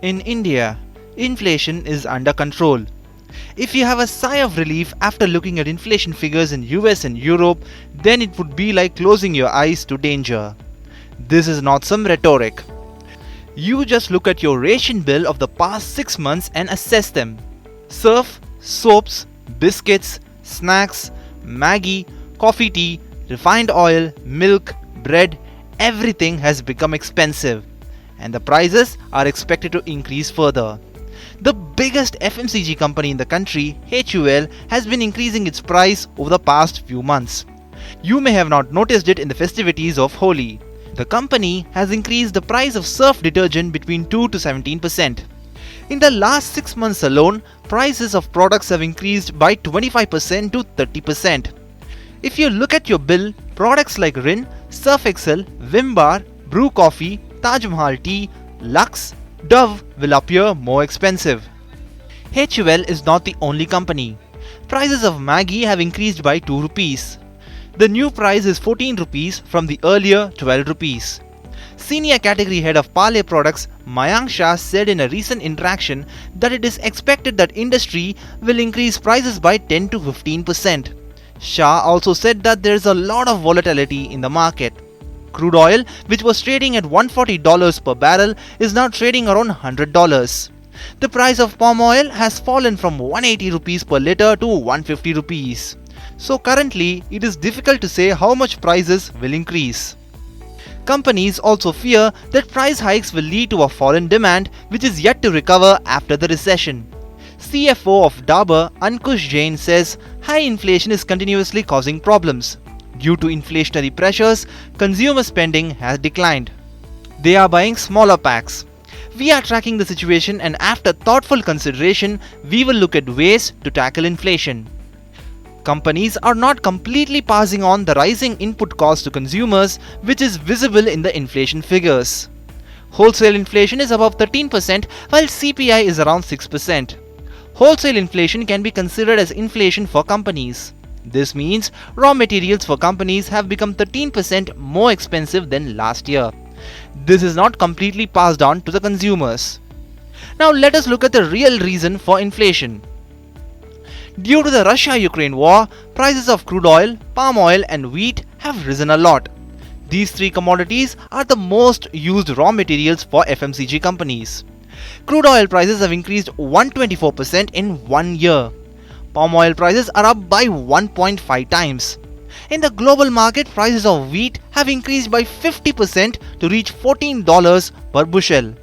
In India, inflation is under control. If you have a sigh of relief after looking at inflation figures in US and Europe, then it would be like closing your eyes to danger. This is not some rhetoric. You just look at your ration bill of the past 6 months and assess them. Surf, soaps, biscuits, snacks, Maggi, coffee tea, refined oil, milk, bread, everything has become expensive. And the prices are expected to increase further. The biggest FMCG company in the country, HUL, has been increasing its price over the past few months. You may have not noticed it in the festivities of Holi. The company has increased the price of surf detergent between 2 to 17%. In the last 6 months alone, prices of products have increased by 25% to 30%. If you look at your bill, products like Rin, Surf Excel, Bim Bar, Bru-Coffee, Taj Mahal tea, Lux, Dove will appear more expensive. HUL is not the only company. Prices of Maggi have increased by 2 rupees. The new price is 14 rupees from the earlier 12 rupees. Senior category head of Parle products Mayank Shah said in a recent interaction that it is expected that industry will increase prices by 10 to 15%. Shah also said that there is a lot of volatility in the market. Crude oil, which was trading at $140 per barrel, is now trading around $100. The price of palm oil has fallen from 180 rupees per litre to 150 rupees. So currently, it is difficult to say how much prices will increase. Companies also fear that price hikes will lead to a fall in demand, which is yet to recover after the recession. CFO of Dabur, Ankush Jain, says high inflation is continuously causing problems. Due to inflationary pressures, consumer spending has declined. They are buying smaller packs. We are tracking the situation, and after thoughtful consideration, we will look at ways to tackle inflation. Companies are not completely passing on the rising input costs to consumers, which is visible in the inflation figures. Wholesale inflation is above 13%, while CPI is around 6%. Wholesale inflation can be considered as inflation for companies. This means raw materials for companies have become 13% more expensive than last year. This is not completely passed on to the consumers. Now let us look at the real reason for inflation. Due to the Russia-Ukraine war, prices of crude oil, palm oil and wheat have risen a lot. These three commodities are the most used raw materials for FMCG companies. Crude oil prices have increased 124% in 1 year. Palm oil prices are up by 1.5 times. In the global market, prices of wheat have increased by 50% to reach $14 per bushel.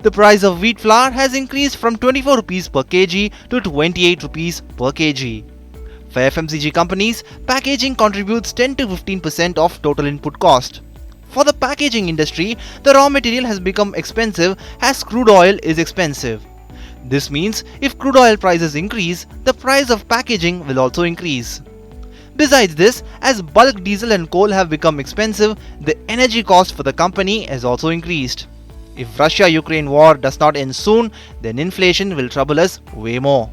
The price of wheat flour has increased from 24 rupees per kg to 28 rupees per kg. For FMCG companies, packaging contributes 10 to 15% of total input cost. For the packaging industry, the raw material has become expensive as crude oil is expensive. This means if crude oil prices increase, the price of packaging will also increase. Besides this, as bulk diesel and coal have become expensive, the energy cost for the company has also increased. If Russia-Ukraine war does not end soon, then inflation will trouble us way more.